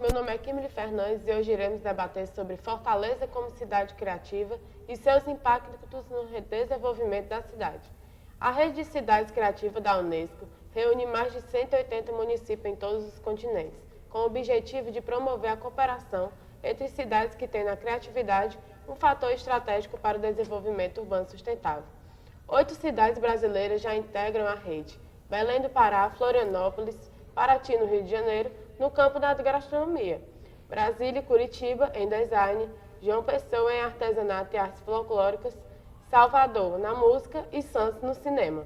meu nome é Kimberly Fernandes e hoje iremos debater sobre Fortaleza como cidade criativa e seus impactos no desenvolvimento da cidade. A rede de cidades criativas da Unesco reúne mais de 180 municípios em todos os continentes, com o objetivo de promover a cooperação entre cidades que têm na criatividade um fator estratégico para o desenvolvimento urbano sustentável. 8 cidades brasileiras já integram a rede: Belém do Pará, Florianópolis, Paraty, no Rio de Janeiro, no campo da gastronomia, Brasília e Curitiba, em design, João Pessoa, em artesanato e artes folclóricas, Salvador, na música e Santos, no cinema.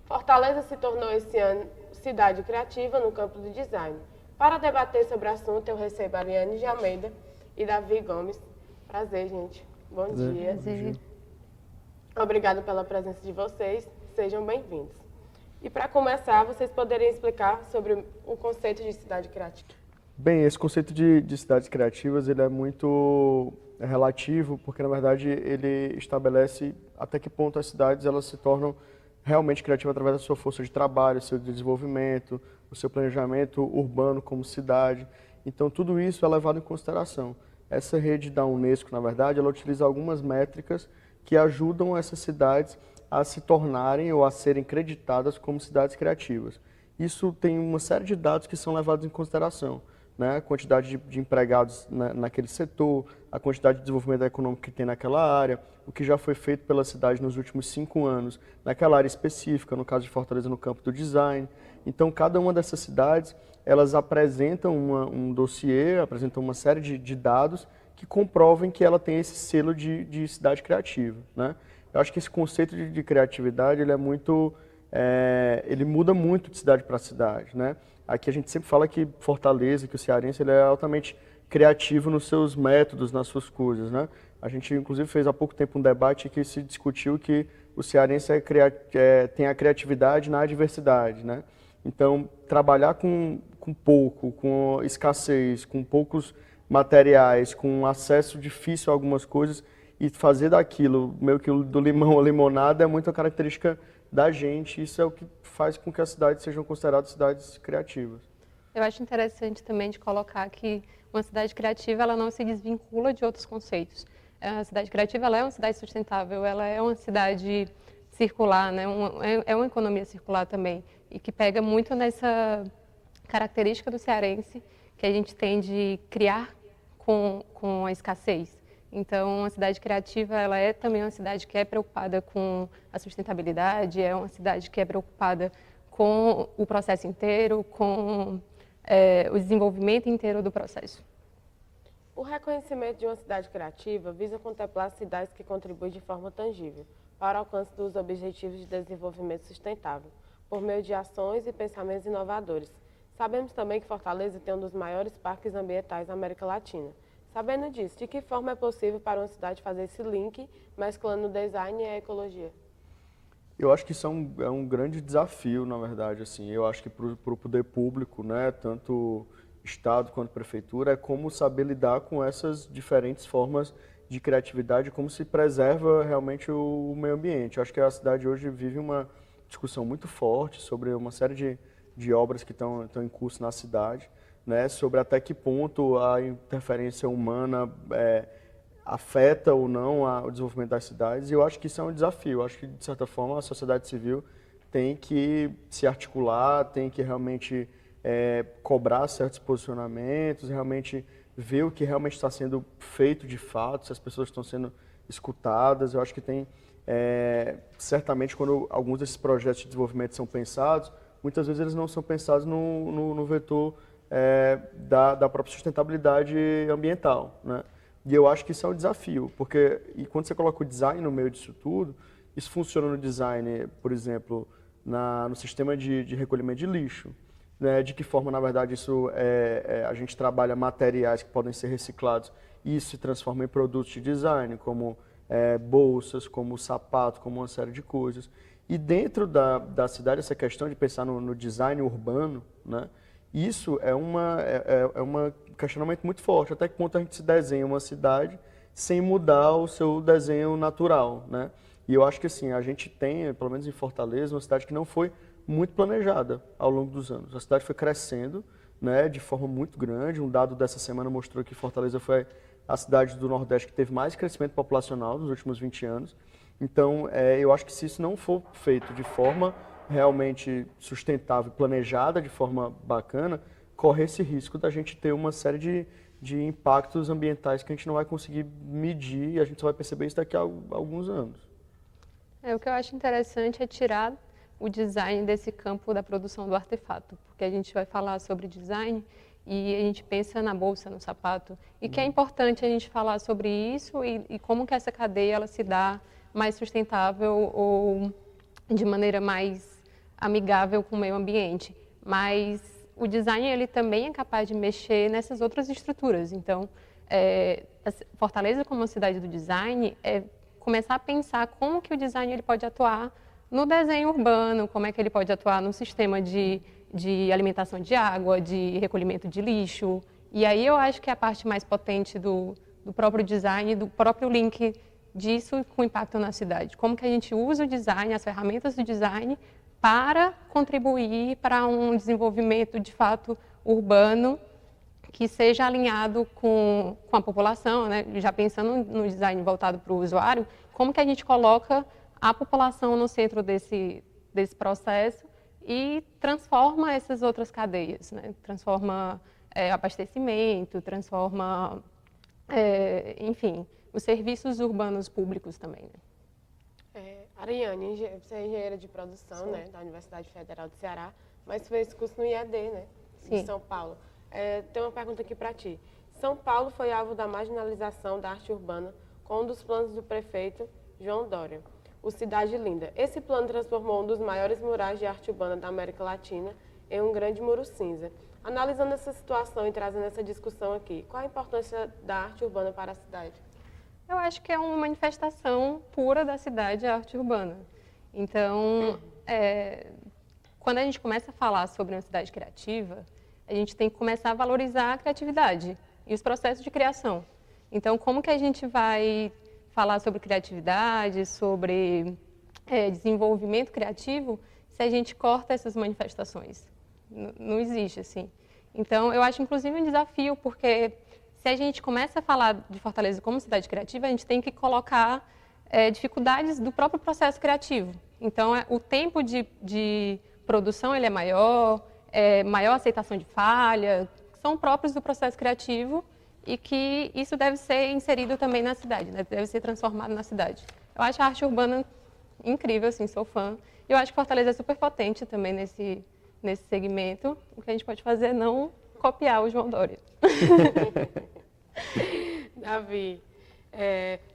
Fortaleza se tornou esse ano cidade criativa no campo do design. Para debater sobre o assunto, eu recebo a Ariane de Almeida e Davi Gomes. Prazer, gente. Bom dia. Prazer. Obrigada pela presença de vocês. Sejam bem-vindos. E para começar, vocês poderiam explicar sobre o conceito de cidade criativa? Bem, esse conceito de cidades criativas ele é muito relativo, porque na verdade ele estabelece até que ponto as cidades elas se tornam realmente criativas através da sua força de trabalho, seu desenvolvimento, o seu planejamento urbano como cidade. Então tudo isso é levado em consideração. Essa rede da Unesco, na verdade, ela utiliza algumas métricas que ajudam essas cidades a se tornarem ou a serem creditadas como cidades criativas. Isso tem uma série de dados que são levados em consideração, né? A quantidade de empregados naquele setor, a quantidade de desenvolvimento econômico que tem naquela área, o que já foi feito pela cidade nos últimos 5 anos, naquela área específica, no caso de Fortaleza, no campo do design. Então, cada uma dessas cidades, elas apresentam um dossiê, apresentam uma série de dados que comprovem que ela tem esse selo de cidade criativa, né? Eu acho que esse conceito de criatividade ele é muito, ele muda muito de cidade para cidade, né? Aqui a gente sempre fala que Fortaleza, que o cearense ele é altamente criativo nos seus métodos, nas suas coisas, né? A gente inclusive fez há pouco tempo um debate que se discutiu que o cearense tem a criatividade na adversidade, né? Então trabalhar com pouco, com escassez, com poucos materiais, com acesso difícil a algumas coisas e fazer daquilo, meio que do limão à limonada, é muito a característica da gente. Isso é o que faz com que as cidades sejam consideradas cidades criativas. Eu acho interessante também de colocar que uma cidade criativa ela não se desvincula de outros conceitos. A cidade criativa ela é uma cidade sustentável, ela é uma cidade circular, né? É uma economia circular também, e que pega muito nessa característica do cearense, que a gente tem de criar com a escassez. Então, a cidade criativa ela é também uma cidade que é preocupada com a sustentabilidade, é uma cidade que é preocupada com o processo inteiro, com o desenvolvimento inteiro do processo. O reconhecimento de uma cidade criativa visa contemplar cidades que contribuem de forma tangível para o alcance dos objetivos de desenvolvimento sustentável, por meio de ações e pensamentos inovadores. Sabemos também que Fortaleza tem um dos maiores parques ambientais da América Latina. Sabendo disso, de que forma é possível para uma cidade fazer esse link, mesclando o design e a ecologia? Eu acho que isso é um grande desafio, na verdade. Assim, eu acho que para o poder público, né, tanto Estado quanto Prefeitura, é como saber lidar com essas diferentes formas de criatividade, como se preserva realmente o meio ambiente. Eu acho que a cidade hoje vive uma discussão muito forte sobre uma série de obras que estão em curso na cidade, né, sobre até que ponto a interferência humana afeta ou não o desenvolvimento das cidades. E eu acho que isso é um desafio. Eu acho que, de certa forma, a sociedade civil tem que se articular, tem que realmente cobrar certos posicionamentos, realmente ver o que realmente está sendo feito de fato, se as pessoas estão sendo escutadas. Eu acho que tem, certamente, quando alguns desses projetos de desenvolvimento são pensados, muitas vezes eles não são pensados no vetor da própria sustentabilidade ambiental, né? E eu acho que isso é um desafio, porque quando você coloca o design no meio disso tudo, isso funciona no design, por exemplo, no sistema de recolhimento de lixo, né? De que forma, na verdade, a gente trabalha materiais que podem ser reciclados e isso se transforma em produtos de design, como bolsas, como sapato, como uma série de coisas. E dentro da cidade, essa questão de pensar no design urbano, né? Isso é um questionamento muito forte. Até que ponto a gente se desenha uma cidade sem mudar o seu desenho natural, né? E eu acho que assim, a gente tem, pelo menos em Fortaleza, uma cidade que não foi muito planejada ao longo dos anos. A cidade foi crescendo, né, de forma muito grande. Um dado dessa semana mostrou que Fortaleza foi a cidade do Nordeste que teve mais crescimento populacional nos últimos 20 anos. Então, eu acho que se isso não for feito de forma realmente sustentável, planejada de forma bacana, corre esse risco da gente ter uma série de impactos ambientais que a gente não vai conseguir medir e a gente só vai perceber isso daqui a alguns anos. O que eu acho interessante é tirar o design desse campo da produção do artefato, porque a gente vai falar sobre design e a gente pensa na bolsa, no sapato, e que é importante a gente falar sobre isso e como que essa cadeia ela se dá mais sustentável ou de maneira mais amigável com o meio ambiente. Mas o design ele também é capaz de mexer nessas outras estruturas. Então, Fortaleza como uma cidade do design é começar a pensar como que o design ele pode atuar no desenho urbano, como é que ele pode atuar no sistema de alimentação de água, de recolhimento de lixo. E aí eu acho que é a parte mais potente do próprio design, do próprio link disso com o impacto na cidade. Como que a gente usa o design, as ferramentas do design para contribuir para um desenvolvimento de fato urbano que seja alinhado com a população, né? Já pensando no design voltado para o usuário, como que a gente coloca a população no centro desse processo e transforma essas outras cadeias, né? Transforma abastecimento, transforma, enfim, os serviços urbanos públicos também. Né? Ariane, você é engenheira de produção, né, da Universidade Federal do Ceará, mas fez curso no IED, né, de São Paulo. Tem uma pergunta aqui para ti. São Paulo foi alvo da marginalização da arte urbana com um dos planos do prefeito João Dória, o Cidade Linda. Esse plano transformou um dos maiores murais de arte urbana da América Latina em um grande muro cinza. Analisando essa situação e trazendo essa discussão aqui, qual a importância da arte urbana para a cidade? Eu acho que é uma manifestação pura da cidade, a arte urbana. Então, quando a gente começa a falar sobre uma cidade criativa, a gente tem que começar a valorizar a criatividade e os processos de criação. Então, como que a gente vai falar sobre criatividade, sobre desenvolvimento criativo, se a gente corta essas manifestações? Não existe, assim. Então, eu acho, inclusive, um desafio, porque se a gente começa a falar de Fortaleza como cidade criativa, a gente tem que colocar dificuldades do próprio processo criativo. Então, o tempo de produção ele é maior, maior aceitação de falha, são próprios do processo criativo e que isso deve ser inserido também na cidade, né? Deve ser transformado na cidade. Eu acho a arte urbana incrível, assim, sou fã. Eu acho que Fortaleza é super potente também nesse segmento. O que a gente pode fazer é não copiar o João Dória. Davi,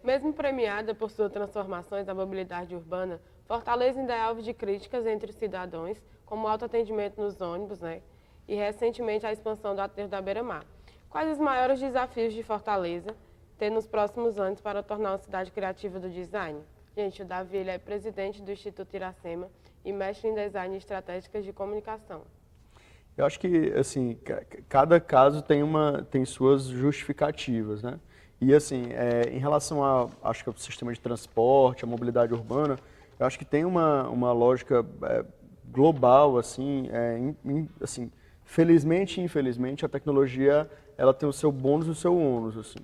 mesmo premiada por suas transformações da mobilidade urbana, Fortaleza ainda é alvo de críticas entre os cidadãos, como o autoatendimento nos ônibus, né? E recentemente a expansão do aterro da Beira-Mar. Quais os maiores desafios de Fortaleza ter nos próximos anos para tornar uma cidade criativa do design? Gente, o Davi ele é presidente do Instituto Iracema e mestre em design e estratégias de comunicação. Eu acho que, assim, cada caso tem suas justificativas, né? E, assim, em relação acho que ao sistema de transporte, a mobilidade urbana, eu acho que tem uma lógica global, assim, assim, felizmente e infelizmente, a tecnologia, ela tem o seu bônus e o seu ônus, assim.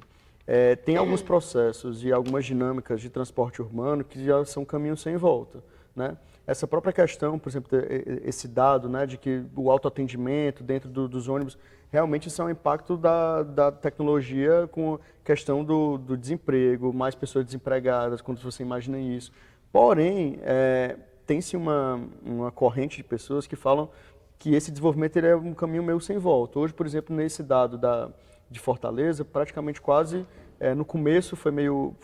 Tem alguns processos e algumas dinâmicas de transporte urbano que já são caminhos sem volta, né? Essa própria questão, por exemplo, esse dado, né, de que o autoatendimento dentro dos ônibus, realmente isso é um impacto da tecnologia com a questão do desemprego, mais pessoas desempregadas, quando você imagina isso. Porém, tem-se uma corrente de pessoas que falam que esse desenvolvimento ele é um caminho meio sem volta. Hoje, por exemplo, nesse dado de Fortaleza, praticamente quase, no começo foi meio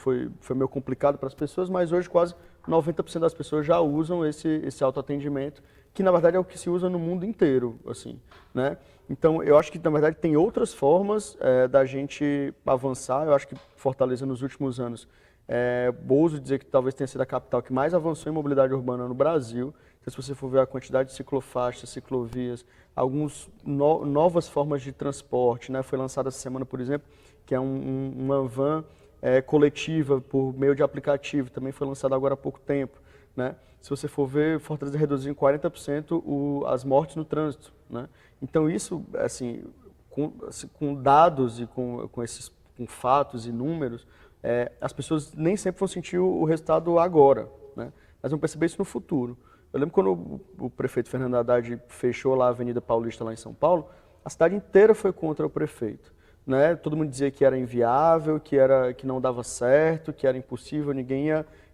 complicado para as pessoas, mas hoje quase 90% das pessoas já usam esse autoatendimento, que na verdade é o que se usa no mundo inteiro, assim, né? Então, eu acho que na verdade tem outras formas da gente avançar. Eu acho que Fortaleza nos últimos anos, ouso dizer que talvez tenha sido a capital que mais avançou em mobilidade urbana no Brasil. Então, se você for ver a quantidade de ciclofaixas, ciclovias, algumas novas formas de transporte, né? Foi lançada essa semana, por exemplo, que é uma van coletiva por meio de aplicativo, também foi lançada agora há pouco tempo, né? Se você for ver, Fortaleza reduziu em 40% as mortes no trânsito, né? Então isso, assim, com dados e com fatos e números, as pessoas nem sempre vão sentir o resultado agora, né? Mas vão perceber isso no futuro. Eu lembro quando o prefeito Fernando Haddad fechou lá a Avenida Paulista lá em São Paulo, a cidade inteira foi contra o prefeito, né? Todo mundo dizia que era inviável, que não dava certo, que era impossível, ninguém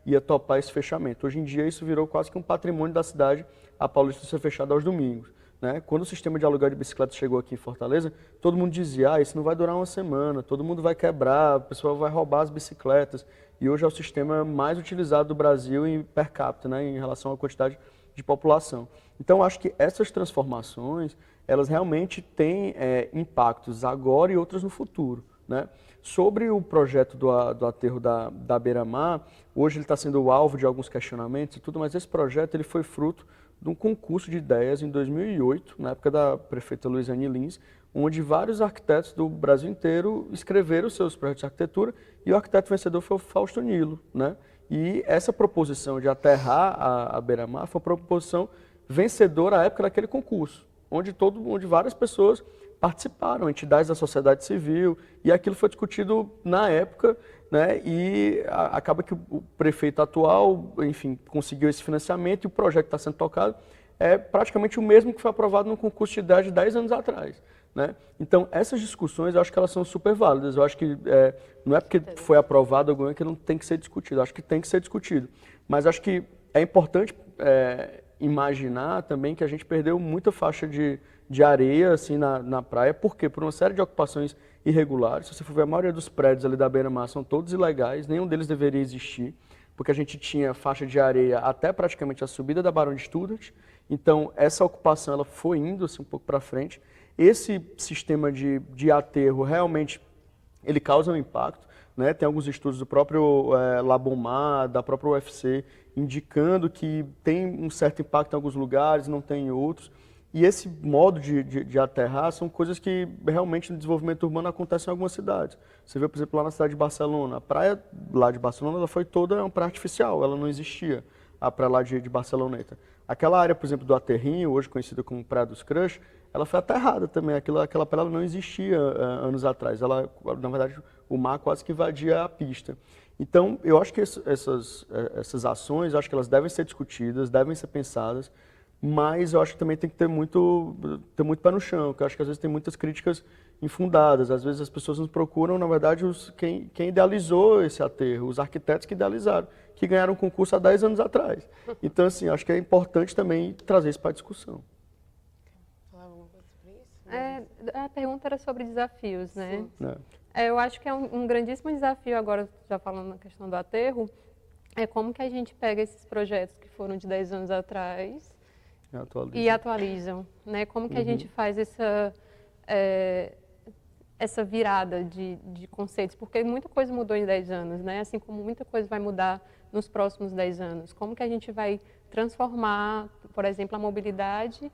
ia topar esse fechamento. Hoje em dia isso virou quase que um patrimônio da cidade, a Paulista ser fechada aos domingos, né? Quando o sistema de aluguel de bicicleta chegou aqui em Fortaleza, todo mundo dizia, isso não vai durar uma semana, todo mundo vai quebrar, o pessoal vai roubar as bicicletas. E hoje é o sistema mais utilizado do Brasil em per capita, né, em relação à quantidade de população. Então, acho que essas transformações, elas realmente têm impactos agora e outras no futuro, né? Sobre o projeto do aterro da Beira-Mar, hoje ele está sendo o alvo de alguns questionamentos e tudo, mas esse projeto ele foi fruto de um concurso de ideias em 2008, na época da prefeita Luiziane Lins, onde vários arquitetos do Brasil inteiro escreveram seus projetos de arquitetura e o arquiteto vencedor foi o Fausto Nilo, né? E essa proposição de aterrar a Beira-Mar foi uma proposição vencedora à época daquele concurso, onde várias pessoas participaram, entidades da sociedade civil, e aquilo foi discutido na época, né? E acaba que o prefeito atual, enfim, conseguiu esse financiamento e o projeto que está sendo tocado é praticamente o mesmo que foi aprovado no concurso de idade de 10 anos atrás, né? Então, essas discussões, eu acho que elas são super válidas. Eu acho que não é porque foi aprovado alguma que não tem que ser discutido. Eu acho que tem que ser discutido. Mas acho que é importante imaginar também que a gente perdeu muita faixa de areia assim, na praia. Por quê? Por uma série de ocupações irregulares. Se você for ver, a maioria dos prédios ali da Beira-Mar são todos ilegais. Nenhum deles deveria existir, porque a gente tinha faixa de areia até praticamente a subida da Barão de Studart. Então, essa ocupação ela foi indo assim, um pouco para frente. Esse sistema de aterro realmente ele causa um impacto, né? Tem alguns estudos do próprio Labomar, da própria UFC, indicando que tem um certo impacto em alguns lugares, não tem em outros. E esse modo de aterrar são coisas que realmente no desenvolvimento urbano acontecem em algumas cidades. Você vê, por exemplo, lá na cidade de Barcelona, a praia lá de Barcelona ela foi toda uma praia artificial, ela não existia, a praia lá de Barceloneta. Aquela área, por exemplo, do Aterrinho, hoje conhecida como Praia dos Crush, ela foi aterrada também, aquela praia não existia anos atrás, ela, na verdade, o mar quase que invadia a pista. Então, eu acho que essas ações, eu acho que elas devem ser discutidas, devem ser pensadas, mas eu acho que também tem que ter muito pé no chão, porque eu acho que às vezes tem muitas críticas infundadas, às vezes as pessoas nos procuram, na verdade, quem idealizou esse aterro, os arquitetos que idealizaram, que ganharam um concurso há 10 anos atrás. Então, assim, acho que é importante também trazer isso para a discussão. A pergunta era sobre desafios, né? Sim. Eu acho que é um grandíssimo desafio agora, já falando na questão do aterro, é como que a gente pega esses projetos que foram de 10 anos atrás e atualizam, né? Como que a gente faz essa virada de conceitos, porque muita coisa mudou em 10 anos, né? Assim como muita coisa vai mudar nos próximos 10 anos. Como que a gente vai transformar, por exemplo, a mobilidade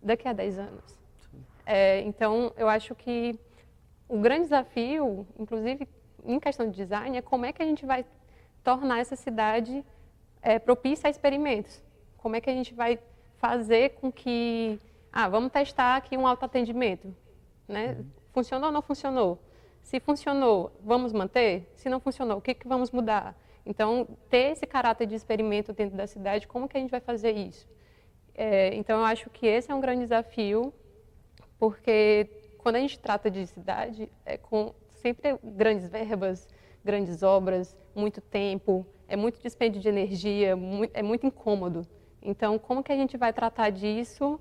daqui a 10 anos? Então, eu acho que o grande desafio, inclusive em questão de design, é como é que a gente vai tornar essa cidade propícia a experimentos. Como é que a gente vai fazer com que... vamos testar aqui um autoatendimento, né? Funcionou ou não funcionou? Se funcionou, vamos manter? Se não funcionou, o que vamos mudar? Então, ter esse caráter de experimento dentro da cidade, como que a gente vai fazer isso? Então, eu acho que esse é um grande desafio, porque quando a gente trata de cidade, com sempre grandes verbas, grandes obras, muito tempo, é muito dispêndio de energia, é muito incômodo. Então, como que a gente vai tratar disso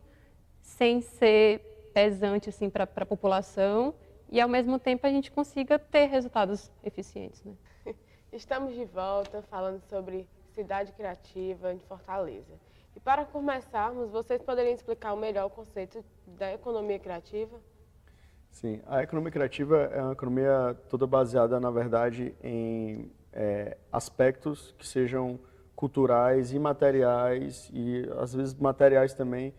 sem ser pesante assim, para a população e, ao mesmo tempo, a gente consiga ter resultados eficientes, né? Estamos de volta falando sobre cidade criativa em Fortaleza. E para começarmos, vocês poderiam explicar melhor o conceito da economia criativa? Sim, a economia criativa é uma economia toda baseada, na verdade, em aspectos que sejam culturais, imateriais e, às vezes, materiais também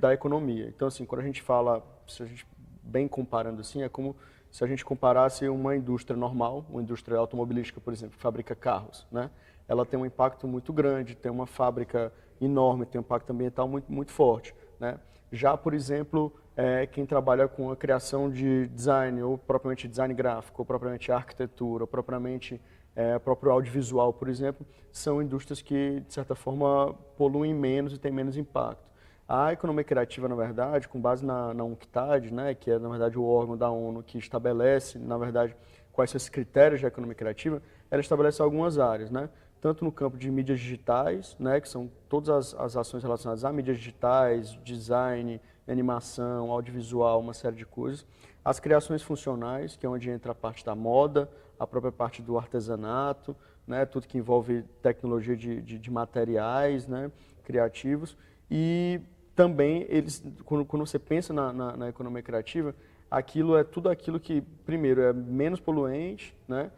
da economia. Então, assim, quando a gente fala, se a gente bem comparando assim, é como se a gente comparasse uma indústria normal, uma indústria automobilística, por exemplo, que fabrica carros, né? Ela tem um impacto muito grande, tem uma fábrica enorme, tem um impacto ambiental muito, muito forte, né? Já, por exemplo, quem trabalha com a criação de design, ou propriamente design gráfico, ou propriamente arquitetura, ou propriamente próprio audiovisual, por exemplo, são indústrias que, de certa forma, poluem menos e têm menos impacto. A economia criativa, na verdade, com base na UNCTAD, né, que é, na verdade, o órgão da ONU que estabelece, na verdade, quais são esses critérios de economia criativa, ela estabelece algumas áreas, né? Tanto no campo de mídias digitais, né, que são todas as ações relacionadas a mídias digitais, design, animação, audiovisual, uma série de coisas. As criações funcionais, que é onde entra a parte da moda, a própria parte do artesanato, né, tudo que envolve tecnologia de materiais, né, criativos. E também, quando você pensa na economia criativa, aquilo é tudo aquilo que, primeiro, é menos poluente, né,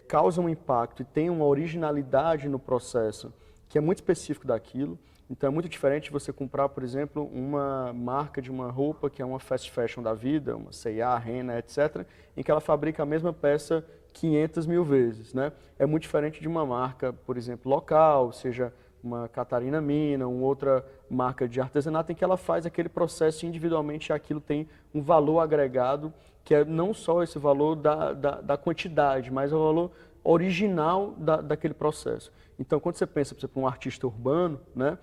causa um impacto e tem uma originalidade no processo que é muito específico daquilo. Então é muito diferente de você comprar, por exemplo, uma marca de uma roupa que é uma fast fashion da vida, uma C&A, Renner, etc., em que ela fabrica a mesma peça 500 mil vezes, né? É muito diferente de uma marca, por exemplo, local, seja uma Catarina Mina, uma outra marca de artesanato, em que ela faz aquele processo individualmente e aquilo tem um valor agregado, que é não só esse valor da quantidade, mas o valor original daquele processo. Então, quando você pensa, por exemplo, um artista urbano, né,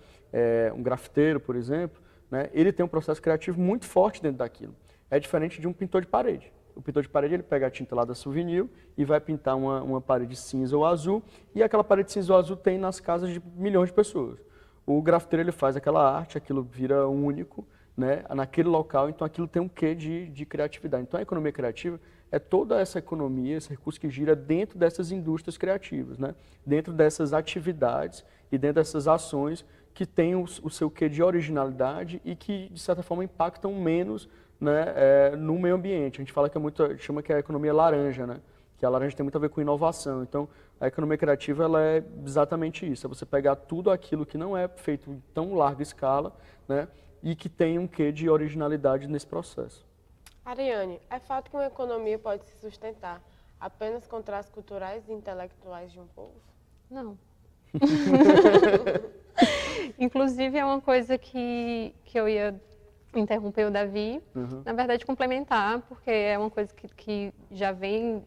um grafiteiro, por exemplo, né, ele tem um processo criativo muito forte dentro daquilo. É diferente de um pintor de parede. O pintor de parede, ele pega a tinta lá da Souvenir e vai pintar uma parede cinza ou azul, e aquela parede cinza ou azul tem nas casas de milhões de pessoas. O grafiteiro, ele faz aquela arte, aquilo vira único, né, naquele local, então aquilo tem um quê de criatividade. Então a economia criativa é toda essa economia, esse recurso que gira dentro dessas indústrias criativas, né, dentro dessas atividades e dentro dessas ações que têm o seu quê de originalidade e que, de certa forma, impactam menos, né, no meio ambiente. A gente fala que chama que é a economia laranja, né? Que a laranja tem muito a ver com inovação. Então, a economia criativa, ela é exatamente isso, é você pegar tudo aquilo que não é feito em tão larga escala, né, e que tem um quê de originalidade nesse processo. Ariane, é fato que uma economia pode se sustentar apenas com traços culturais e intelectuais de um povo? Não. Inclusive, é uma coisa que eu ia interromper o Davi, na verdade complementar, porque é uma coisa que já vem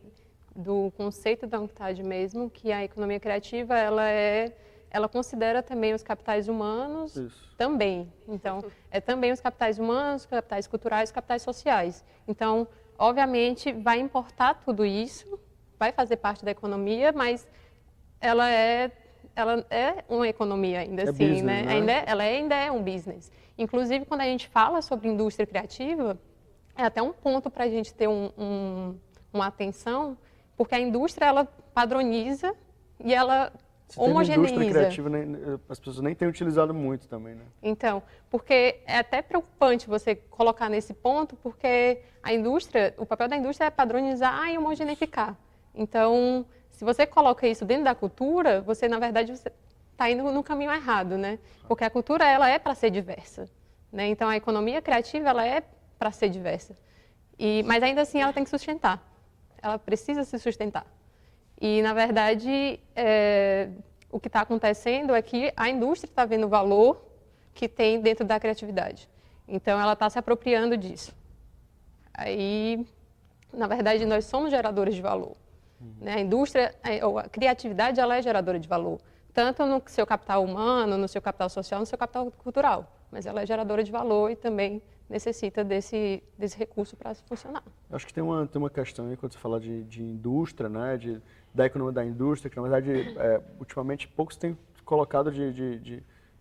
do conceito da UNCTAD mesmo, que a economia criativa, ela considera também os capitais humanos. Isso. Também. Então, é também os capitais humanos, os capitais culturais, os capitais sociais. Então, obviamente, vai importar tudo isso, vai fazer parte da economia, mas ela é uma economia ainda assim, business, né? Ela ainda é um business. Inclusive, quando a gente fala sobre indústria criativa, é até um ponto para a gente ter uma atenção, porque a indústria, ela padroniza e ela homogeneiza. Indústria criativa, as pessoas nem têm utilizado muito também, né? Então, porque é até preocupante você colocar nesse ponto, porque o papel da indústria é padronizar e homogeneificar. Então, se você coloca isso dentro da cultura, você, na verdade, está indo no caminho errado, né? Porque a cultura, ela é para ser diversa, né? Então, a economia criativa, ela é para ser diversa. Mas, ainda assim, ela tem que sustentar. Ela precisa se sustentar. E, na verdade, o que está acontecendo é que a indústria está vendo o valor que tem dentro da criatividade. Então, ela está se apropriando disso. Aí, na verdade, nós somos geradores de valor. Né? A indústria, a criatividade, ela é geradora de valor, tanto no seu capital humano, no seu capital social, no seu capital cultural, mas ela é geradora de valor e também necessita desse recurso para funcionar. Acho que tem uma questão aí, quando você fala de indústria, né, da economia da indústria, que na verdade, ultimamente, poucos têm colocado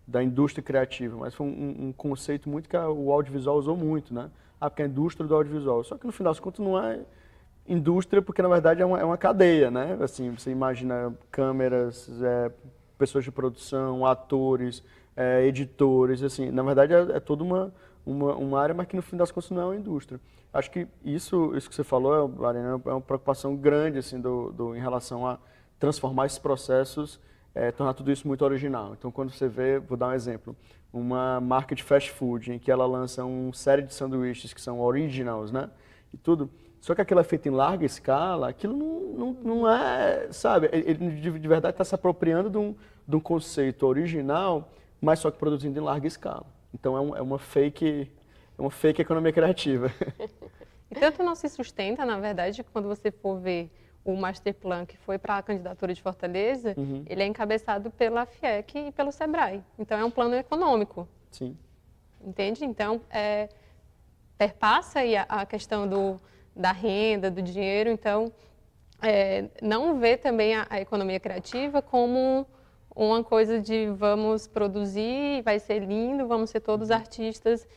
da indústria criativa, mas foi um conceito muito que o audiovisual usou muito, né? Porque é a indústria do audiovisual. Só que no final das contas não é indústria, porque na verdade é uma cadeia, né? Assim, você imagina câmeras, pessoas de produção, atores, editores, assim, na verdade é toda uma área, mas que no fim das contas não é uma indústria. Acho que isso que você falou, Ariane, é uma preocupação grande, assim, em relação a transformar esses processos, tornar tudo isso muito original. Então, quando você vê, vou dar um exemplo, uma marca de fast food, em que ela lança uma série de sanduíches que são originals, né? E tudo. Só que aquilo é feito em larga escala, aquilo não é, sabe? Ele de verdade está se apropriando de um conceito original, mas só que produzindo em larga escala. Então é uma fake economia criativa. E tanto não se sustenta, na verdade, quando você for ver o Masterplan, que foi para a candidatura de Fortaleza, ele é encabeçado pela FIEC e pelo SEBRAE. Então, é um plano econômico. Sim. Entende? Então, perpassa aí a questão da renda, do dinheiro. Então, não vê também a economia criativa como uma coisa de vamos produzir, vai ser lindo, vamos ser todos artistas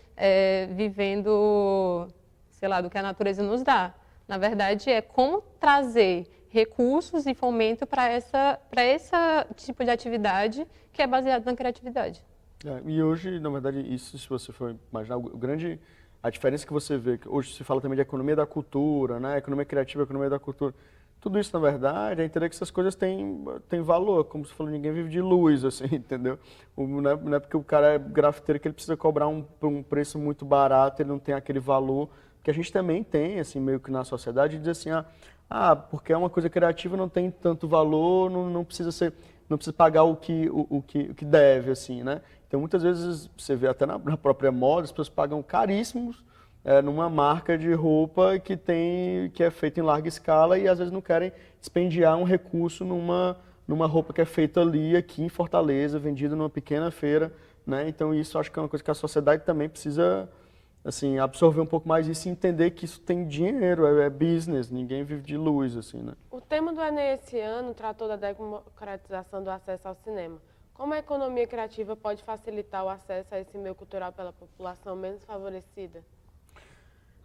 vivendo, sei lá, do que a natureza nos dá. Na verdade, é como trazer recursos e fomento para esse tipo de atividade que é baseado na criatividade. E hoje, na verdade, isso, se você for imaginar, a diferença que você vê, que hoje se fala também de economia da cultura, né? Economia criativa, economia da cultura. Tudo isso, na verdade, é entender que essas coisas têm valor. Como você falou, ninguém vive de luz, assim, entendeu? Não é porque o cara é grafiteiro que ele precisa cobrar um preço muito barato, ele não tem aquele valor que a gente também tem, assim, meio que na sociedade, de dizer assim, porque é uma coisa criativa, não tem tanto valor, não precisa pagar o que deve, assim, né? Então, muitas vezes, você vê até na própria moda, as pessoas pagam caríssimos numa marca de roupa que é feita em larga escala e, às vezes, não querem dispendiar um recurso numa roupa que é feita ali, aqui em Fortaleza, vendida numa pequena feira, né? Então, isso acho que é uma coisa que a sociedade também precisa, assim, absorver um pouco mais isso e entender que isso tem dinheiro, é business, ninguém vive de luz, assim, né? O tema do Enem esse ano tratou da democratização do acesso ao cinema. Como a economia criativa pode facilitar o acesso a esse meio cultural pela população menos favorecida?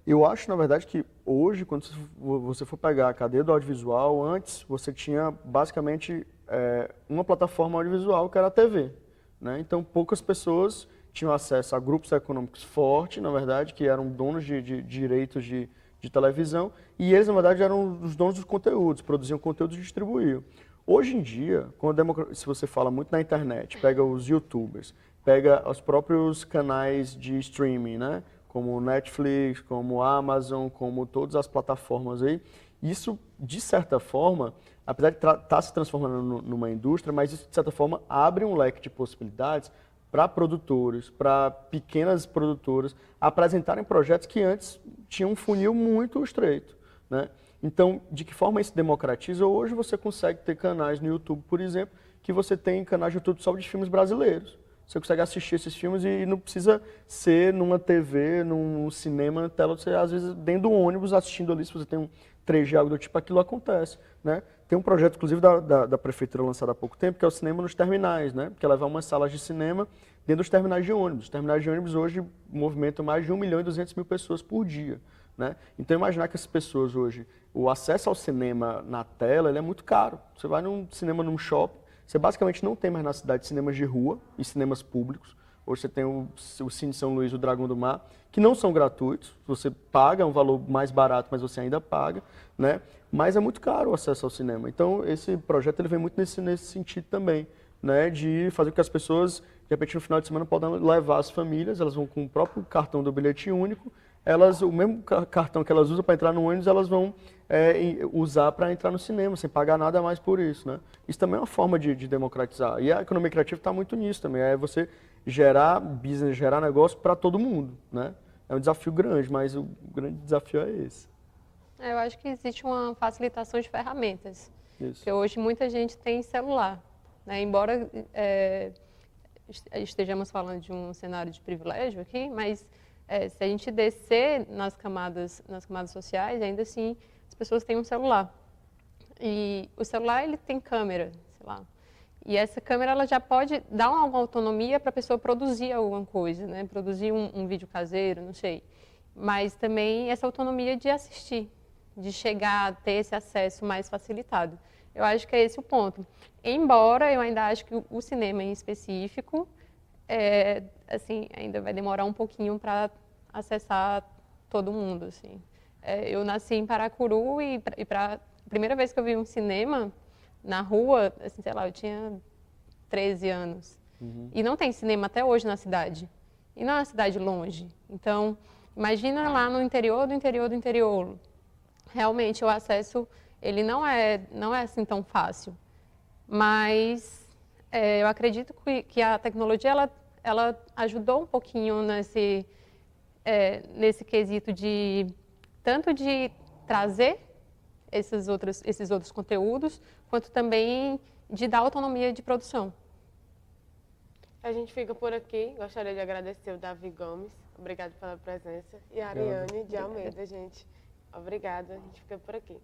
Eu acho, na verdade, que hoje, quando você for pegar a cadeia do audiovisual, antes você tinha basicamente uma plataforma audiovisual que era a TV, né? Então, poucas pessoas tinham acesso a grupos econômicos fortes, na verdade, que eram donos de direitos de televisão, e eles, na verdade, eram os donos dos conteúdos, produziam conteúdos e distribuíam. Hoje em dia, se você fala muito na internet, pega os YouTubers, pega os próprios canais de streaming, né? Como Netflix, como Amazon, como todas as plataformas aí, isso, de certa forma, apesar de estar se transformando numa indústria, mas isso, de certa forma, abre um leque de possibilidades para produtores, para pequenas produtoras, apresentarem projetos que antes tinham um funil muito estreito, né? Então, de que forma isso democratiza? Hoje você consegue ter canais no YouTube, por exemplo, que você tem canais no YouTube só de filmes brasileiros. Você consegue assistir esses filmes e não precisa ser numa TV, num cinema, na tela, você às vezes dentro do ônibus assistindo ali, se você tem um 3G, algo do tipo, aquilo acontece, né? Tem um projeto, inclusive, da prefeitura lançado há pouco tempo, que é o cinema nos terminais, né? Que é levar umas salas de cinema dentro dos terminais de ônibus. Os terminais de ônibus hoje movimentam mais de 1.200.000 pessoas por dia, né? Então, imaginar que essas pessoas hoje, o acesso ao cinema na tela, ele é muito caro. Você vai num cinema, num shopping, você basicamente não tem mais na cidade cinemas de rua e cinemas públicos. Hoje você tem o Cine São Luís, o Dragão do Mar, que não são gratuitos. Você paga um valor mais barato, mas você ainda paga, né? Mas é muito caro o acesso ao cinema. Então, esse projeto ele vem muito nesse sentido também, né? De fazer com que as pessoas, de repente, no final de semana, possam levar as famílias, elas vão com o próprio cartão do bilhete único, o mesmo cartão que elas usam para entrar no ônibus, elas vão usar para entrar no cinema, sem pagar nada mais por isso, né? Isso também é uma forma de democratizar. E a economia criativa está muito nisso também, é você gerar business, gerar negócio para todo mundo, né? É um desafio grande, mas o grande desafio é esse. Eu acho que existe uma facilitação de ferramentas. Isso. Porque hoje muita gente tem celular, né? Embora estejamos falando de um cenário de privilégio aqui, mas se a gente descer nas camadas sociais, ainda assim as pessoas têm um celular. E o celular ele tem câmera, sei lá. E essa câmera ela já pode dar uma autonomia para a pessoa produzir alguma coisa, né? Produzir um vídeo caseiro, não sei. Mas também essa autonomia de assistir, de chegar a ter esse acesso mais facilitado. Eu acho que é esse o ponto. Embora eu ainda acho que o cinema em específico, assim, ainda vai demorar um pouquinho para acessar todo mundo, assim. Eu nasci em Paracuru e a primeira vez que eu vi um cinema na rua, assim, sei lá, eu tinha 13 anos. Uhum. E não tem cinema até hoje na cidade. E não é uma cidade longe. Então, imagina lá no interior do interior do interior. Realmente, o acesso, ele não é assim tão fácil. Mas eu acredito que a tecnologia, ela ajudou um pouquinho nesse quesito de tanto de trazer esses outros conteúdos, quanto também de dar autonomia de produção. A gente fica por aqui. Gostaria de agradecer o Davi Gomes. Obrigado pela presença. E a Ariane de Almeida, gente. Obrigada. A gente fica por aqui.